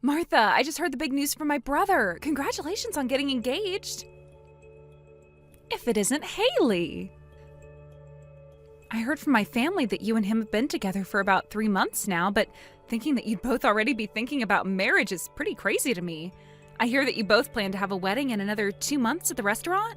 Martha, I just heard the big news from my brother. Congratulations on getting engaged. If it isn't Haley. I heard from my family that you and him have been together for about 3 months now, but thinking that you'd both already be thinking about marriage is pretty crazy to me. I hear that you both plan to have a wedding in another 2 months at the restaurant?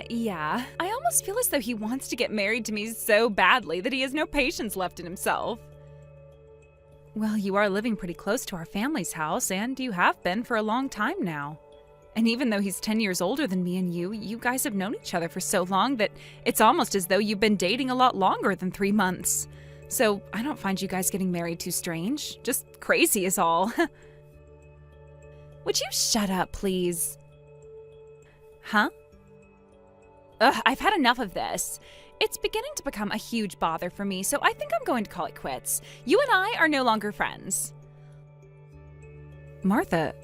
Yeah. I almost feel as though he wants to get married to me so badly that he has no patience left in himself. Well, you are living pretty close to our family's house, and you have been for a long time now. And even though he's 10 years older than me and you guys have known each other for so long that it's almost as though you've been dating a lot longer than 3 months. So I don't find you guys getting married too strange. Just crazy is all. Would you shut up, please? Huh? Ugh, I've had enough of this. It's beginning to become a huge bother for me, so I think I'm going to call it quits. You and I are no longer friends. Martha,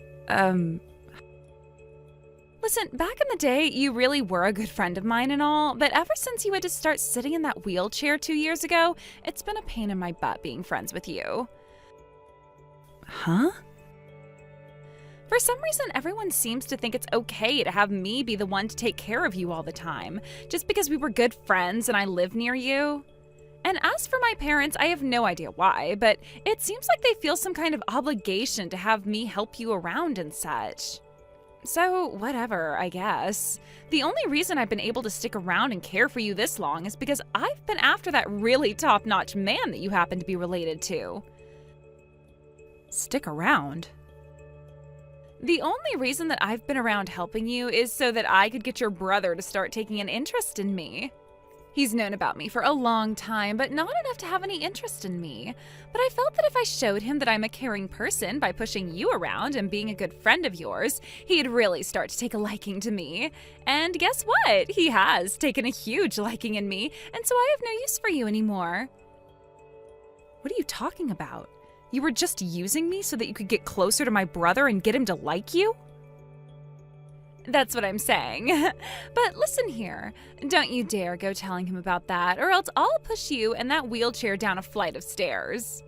Listen, back in the day, you really were a good friend of mine and all, but ever since you had to start sitting in that wheelchair 2 years ago, it's been a pain in my butt being friends with you. Huh? For some reason, everyone seems to think it's okay to have me be the one to take care of you all the time, just because we were good friends and I live near you. And as for my parents, I have no idea why, but it seems like they feel some kind of obligation to have me help you around and such. So, whatever, I guess. The only reason I've been able to stick around and care for you this long is because I've been after that really top-notch man that you happen to be related to. Stick around? The only reason that I've been around helping you is so that I could get your brother to start taking an interest in me. He's known about me for a long time, but not enough to have any interest in me. But I felt that if I showed him that I'm a caring person by pushing you around and being a good friend of yours, he'd really start to take a liking to me. And guess what? He has taken a huge liking in me, and so I have no use for you anymore. What are you talking about? You were just using me so that you could get closer to my brother and get him to like you? That's what I'm saying. But listen here, don't you dare go telling him about that, or else I'll push you and that wheelchair down a flight of stairs.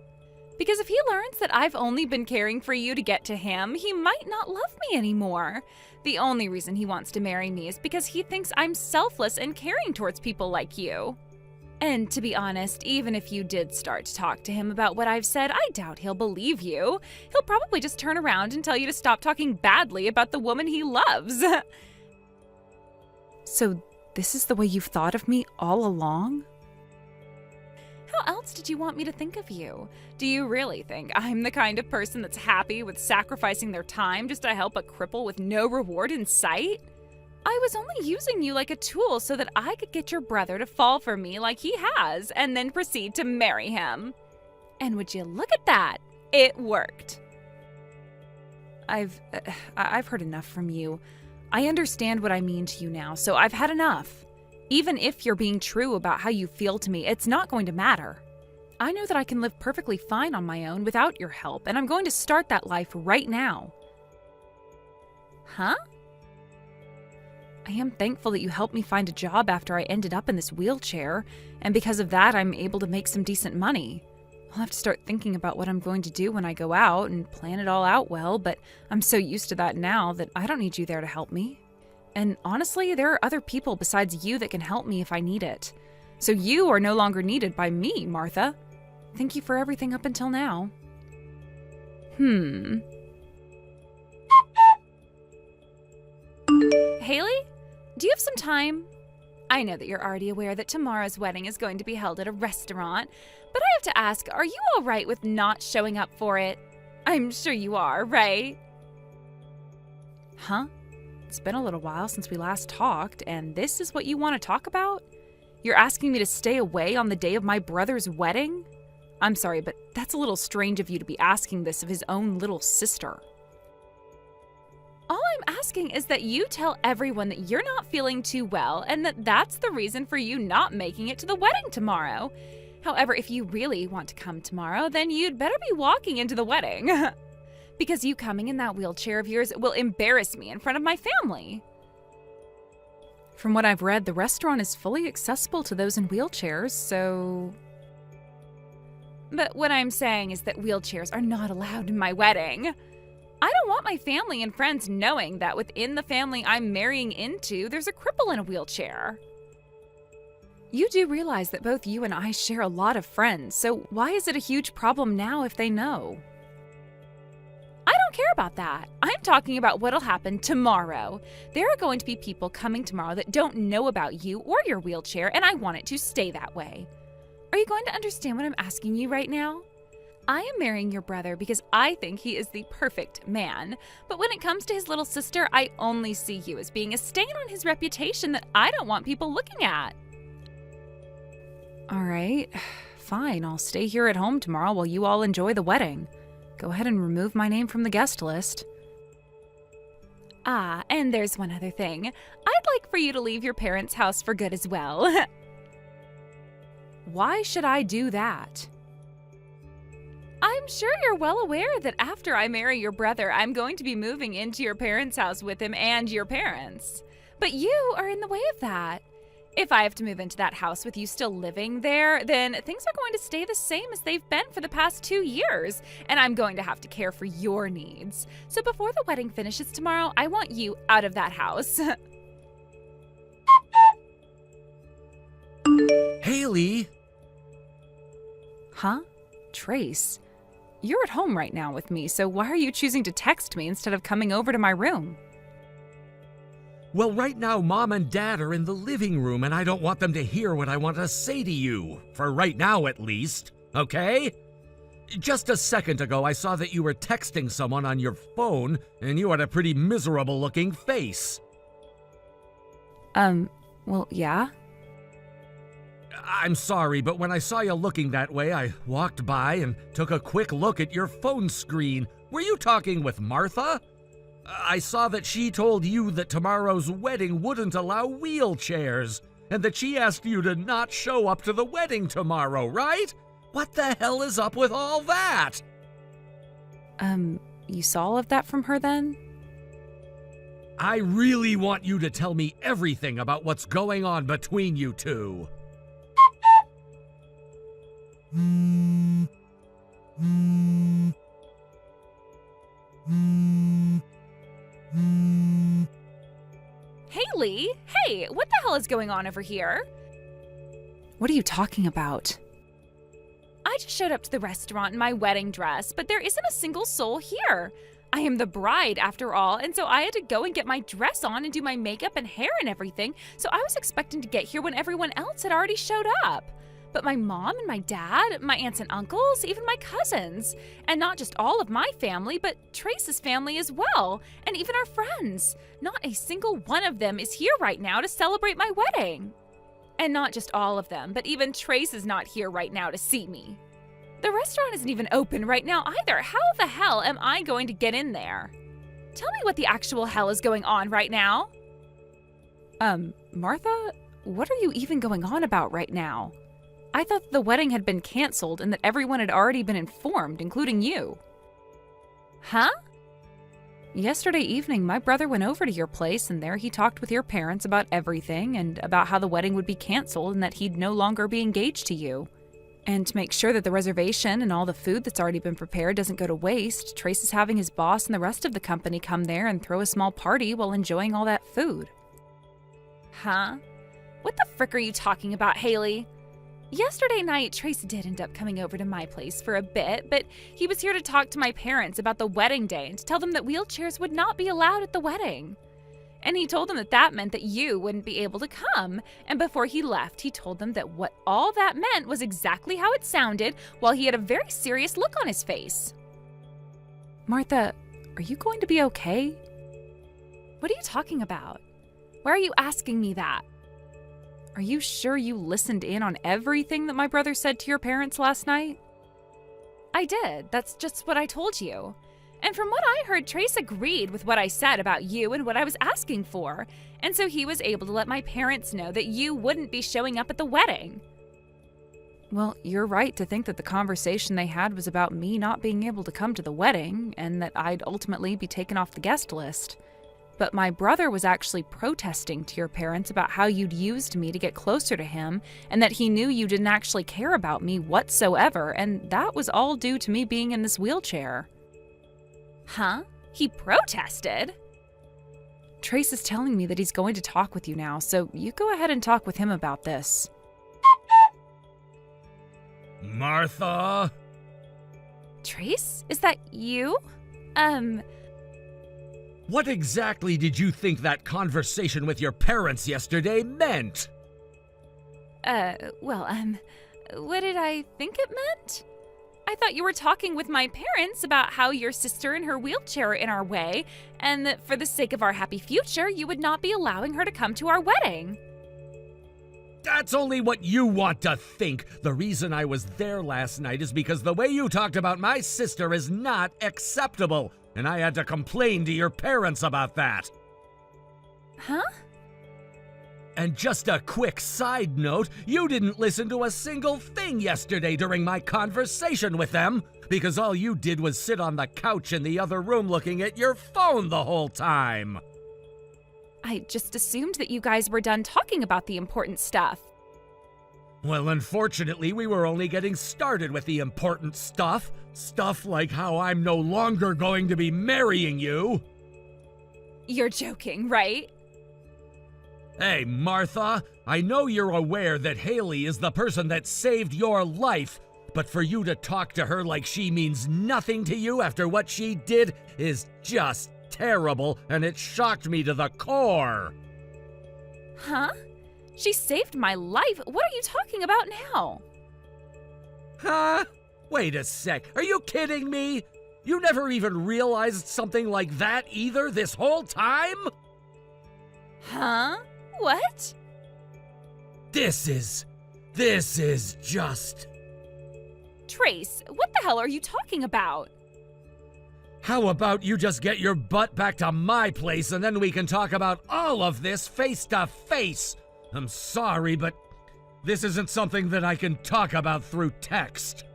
Because if he learns that I've only been caring for you to get to him, he might not love me anymore. The only reason he wants to marry me is because he thinks I'm selfless and caring towards people like you. And to be honest, even if you did start to talk to him about what I've said, I doubt he'll believe you. He'll probably just turn around and tell you to stop talking badly about the woman he loves. So this is the way you've thought of me all along? How else did you want me to think of you? Do you really think I'm the kind of person that's happy with sacrificing their time just to help a cripple with no reward in sight? I was only using you like a tool so that I could get your brother to fall for me like he has, and then proceed to marry him. And would you look at that? It worked. I've heard enough from you. I understand what I mean to you now, so I've had enough. Even if you're being true about how you feel to me, it's not going to matter. I know that I can live perfectly fine on my own without your help, and I'm going to start that life right now. Huh? I am thankful that you helped me find a job after I ended up in this wheelchair, and because of that, I'm able to make some decent money. I'll have to start thinking about what I'm going to do when I go out and plan it all out well, but I'm so used to that now that I don't need you there to help me. And honestly, there are other people besides you that can help me if I need it. So you are no longer needed by me, Martha. Thank you for everything up until now. Haley? Do you have some time? I know that you're already aware that tomorrow's wedding is going to be held at a restaurant, but I have to ask, are you all right with not showing up for it? I'm sure you are, right? Huh? It's been a little while since we last talked, and this is what you want to talk about? You're asking me to stay away on the day of my brother's wedding? I'm sorry, but that's a little strange of you to be asking this of his own little sister. All I'm asking is that you tell everyone that you're not feeling too well and that that's the reason for you not making it to the wedding tomorrow. However, if you really want to come tomorrow, then you'd better be walking into the wedding. Because you coming in that wheelchair of yours will embarrass me in front of my family. From what I've read, the restaurant is fully accessible to those in wheelchairs, so... But what I'm saying is that wheelchairs are not allowed in my wedding. I don't want my family and friends knowing that within the family I'm marrying into, there's a cripple in a wheelchair. You do realize that both you and I share a lot of friends, so why is it a huge problem now if they know? I don't care about that. I'm talking about what'll happen tomorrow. There are going to be people coming tomorrow that don't know about you or your wheelchair, and I want it to stay that way. Are you going to understand what I'm asking you right now? I am marrying your brother because I think he is the perfect man. But when it comes to his little sister, I only see you as being a stain on his reputation that I don't want people looking at. All right, fine. I'll stay here at home tomorrow while you all enjoy the wedding. Go ahead and remove my name from the guest list. Ah, and there's one other thing. I'd like for you to leave your parents' house for good as well. Why should I do that? I'm sure you're well aware that after I marry your brother, I'm going to be moving into your parents' house with him and your parents. But you are in the way of that. If I have to move into that house with you still living there, then things are going to stay the same as they've been for the past 2 years, and I'm going to have to care for your needs. So before the wedding finishes tomorrow, I want you out of that house. Haley! Huh? Trace? You're at home right now with me, so why are you choosing to text me instead of coming over to my room? Well, right now, Mom and Dad are in the living room, and I don't want them to hear what I want to say to you. For right now, at least. Okay? Just a second ago, I saw that you were texting someone on your phone, and you had a pretty miserable-looking face. Well, yeah? I'm sorry, but when I saw you looking that way, I walked by and took a quick look at your phone screen. Were you talking with Martha? I saw that she told you that tomorrow's wedding wouldn't allow wheelchairs, and that she asked you to not show up to the wedding tomorrow, right? What the hell is up with all that? You saw all of that from her then? I really want you to tell me everything about what's going on between you two. Haley, hey, what the hell is going on over here? What are you talking about? I just showed up to the restaurant in my wedding dress, but there isn't a single soul here. I am the bride after all, and so I had to go and get my dress on and do my makeup and hair and everything, so I was expecting to get here when everyone else had already showed up. But my mom and my dad, my aunts and uncles, even my cousins, and not just all of my family, but Trace's family as well, and even our friends. Not a single one of them is here right now to celebrate my wedding. And not just all of them, but even Trace is not here right now to see me. The restaurant isn't even open right now either. How the hell am I going to get in there? Tell me what the actual hell is going on right now. Martha, what are you even going on about right now? I thought the wedding had been canceled and that everyone had already been informed, including you. Huh? Yesterday evening, my brother went over to your place, and there he talked with your parents about everything and about how the wedding would be canceled and that he'd no longer be engaged to you. And to make sure that the reservation and all the food that's already been prepared doesn't go to waste, Trace is having his boss and the rest of the company come there and throw a small party while enjoying all that food. Huh? What the frick are you talking about, Haley? Yesterday night, Trace did end up coming over to my place for a bit, but he was here to talk to my parents about the wedding day and to tell them that wheelchairs would not be allowed at the wedding. And he told them that that meant that you wouldn't be able to come. And before he left, he told them that what all that meant was exactly how it sounded, while he had a very serious look on his face. Martha, are you going to be okay? What are you talking about? Why are you asking me that? Are you sure you listened in on everything that my brother said to your parents last night? I did. That's just what I told you. And from what I heard, Trace agreed with what I said about you and what I was asking for. And so he was able to let my parents know that you wouldn't be showing up at the wedding. Well, you're right to think that the conversation they had was about me not being able to come to the wedding and that I'd ultimately be taken off the guest list. but my brother was actually protesting to your parents about how you'd used me to get closer to him and that he knew you didn't actually care about me whatsoever, and that was all due to me being in this wheelchair. Huh? He protested? Trace is telling me that he's going to talk with you now, so you go ahead and talk with him about this. Martha? Trace? Is that you? What exactly did you think that conversation with your parents yesterday meant? What did I think it meant? I thought you were talking with my parents about how your sister and her wheelchair are in our way, and that for the sake of our happy future, you would not be allowing her to come to our wedding. That's only what you want to think. The reason I was there last night is because the way you talked about my sister is not acceptable, and I had to complain to your parents about that. Huh? And just a quick side note, you didn't listen to a single thing yesterday during my conversation with them, because all you did was sit on the couch in the other room looking at your phone the whole time. I just assumed that you guys were done talking about the important stuff. Well, unfortunately, we were only getting started with the important stuff. Stuff like how I'm no longer going to be marrying you. You're joking, right? Hey, Martha, I know you're aware that Haley is the person that saved your life, but for you to talk to her like she means nothing to you after what she did is just terrible, and it shocked me to the core. Huh? She saved my life? What are you talking about now? Huh? Wait a sec, are you kidding me? You never even realized something like that either this whole time? Huh? What? This is just... Trace, what the hell are you talking about? How about you just get your butt back to my place and then we can talk about all of this face to face? I'm sorry, but this isn't something that I can talk about through text.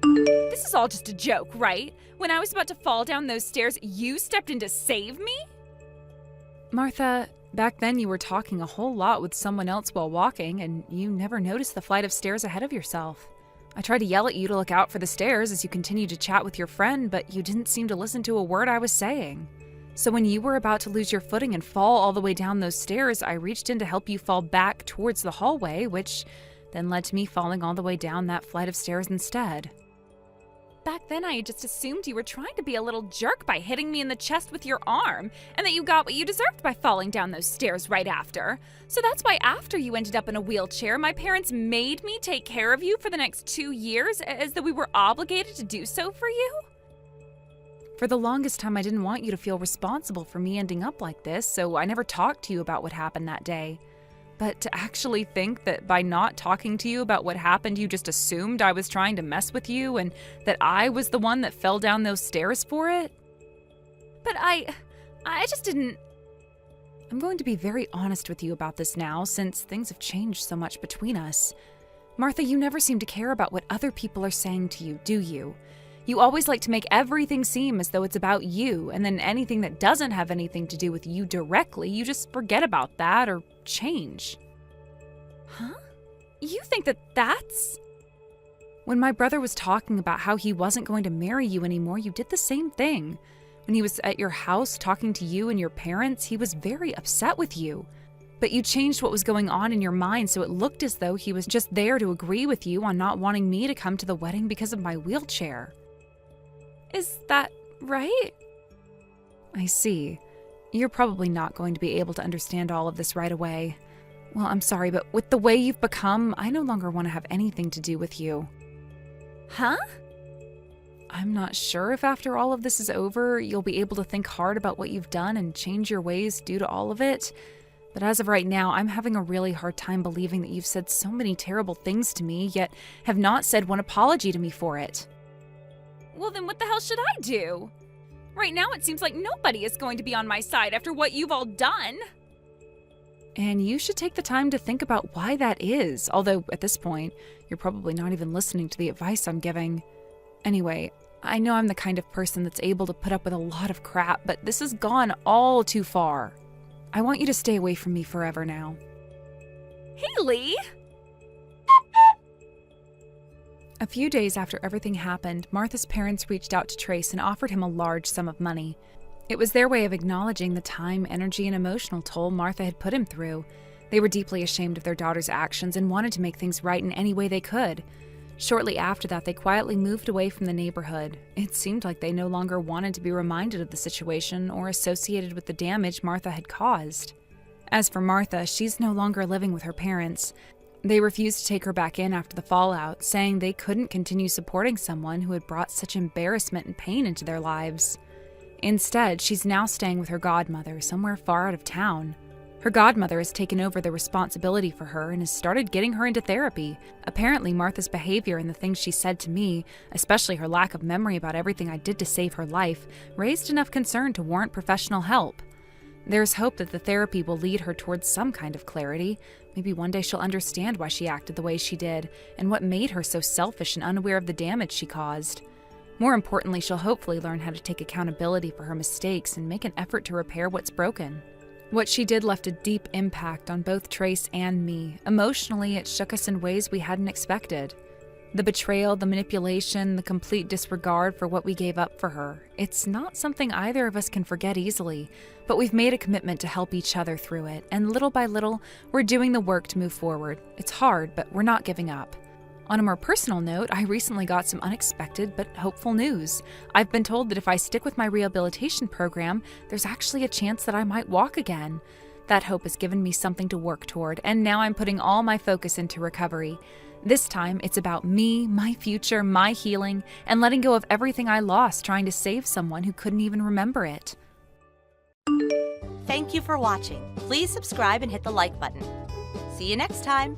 This is all just a joke, right? When I was about to fall down those stairs, you stepped in to save me? Martha, back then you were talking a whole lot with someone else while walking, and you never noticed the flight of stairs ahead of yourself. I tried to yell at you to look out for the stairs as you continued to chat with your friend, but you didn't seem to listen to a word I was saying. So when you were about to lose your footing and fall all the way down those stairs, I reached in to help you fall back towards the hallway, which then led to me falling all the way down that flight of stairs instead. Back then, I just assumed you were trying to be a little jerk by hitting me in the chest with your arm, and that you got what you deserved by falling down those stairs right after. So that's why after you ended up in a wheelchair, my parents made me take care of you for the next 2 years, as though we were obligated to do so for you? For the longest time, I didn't want you to feel responsible for me ending up like this, so I never talked to you about what happened that day. But to actually think that by not talking to you about what happened, you just assumed I was trying to mess with you and that I was the one that fell down those stairs for it? But I just didn't... I'm going to be very honest with you about this now, since things have changed so much between us. Martha, you never seem to care about what other people are saying to you, do you? You always like to make everything seem as though it's about you, and then anything that doesn't have anything to do with you directly, you just forget about that or change. Huh? You think that that's... When my brother was talking about how he wasn't going to marry you anymore, you did the same thing. When he was at your house talking to you and your parents, he was very upset with you. But you changed what was going on in your mind so it looked as though he was just there to agree with you on not wanting me to come to the wedding because of my wheelchair. Is that right? I see. You're probably not going to be able to understand all of this right away. Well, I'm sorry, but with the way you've become, I no longer want to have anything to do with you. Huh? I'm not sure if after all of this is over, you'll be able to think hard about what you've done and change your ways due to all of it. But as of right now, I'm having a really hard time believing that you've said so many terrible things to me, yet have not said one apology to me for it. Well, then what the hell should I do? Right now, it seems like nobody is going to be on my side after what you've all done. And you should take the time to think about why that is, although at this point, you're probably not even listening to the advice I'm giving. Anyway, I know I'm the kind of person that's able to put up with a lot of crap, but this has gone all too far. I want you to stay away from me forever now. Haley! A few days after everything happened, Martha's parents reached out to Trace and offered him a large sum of money. It was their way of acknowledging the time, energy, and emotional toll Martha had put him through. They were deeply ashamed of their daughter's actions and wanted to make things right in any way they could. Shortly after that, they quietly moved away from the neighborhood. It seemed like they no longer wanted to be reminded of the situation or associated with the damage Martha had caused. As for Martha, she's no longer living with her parents. They refused to take her back in after the fallout, saying they couldn't continue supporting someone who had brought such embarrassment and pain into their lives. Instead, she's now staying with her godmother somewhere far out of town. Her godmother has taken over the responsibility for her and has started getting her into therapy. Apparently, Martha's behavior and the things she said to me, especially her lack of memory about everything I did to save her life, raised enough concern to warrant professional help. There's hope that the therapy will lead her towards some kind of clarity. Maybe one day she'll understand why she acted the way she did and what made her so selfish and unaware of the damage she caused. More importantly, she'll hopefully learn how to take accountability for her mistakes and make an effort to repair what's broken. What she did left a deep impact on both Trace and me. Emotionally, it shook us in ways we hadn't expected. The betrayal, the manipulation, the complete disregard for what we gave up for her. It's not something either of us can forget easily, but we've made a commitment to help each other through it, and little by little, we're doing the work to move forward. It's hard, but we're not giving up. On a more personal note, I recently got some unexpected but hopeful news. I've been told that if I stick with my rehabilitation program, there's actually a chance that I might walk again. That hope has given me something to work toward, and now I'm putting all my focus into recovery. This time, it's about me, my future, my healing, and letting go of everything I lost trying to save someone who couldn't even remember it. Thank you for watching. Please subscribe and hit the like button. See you next time.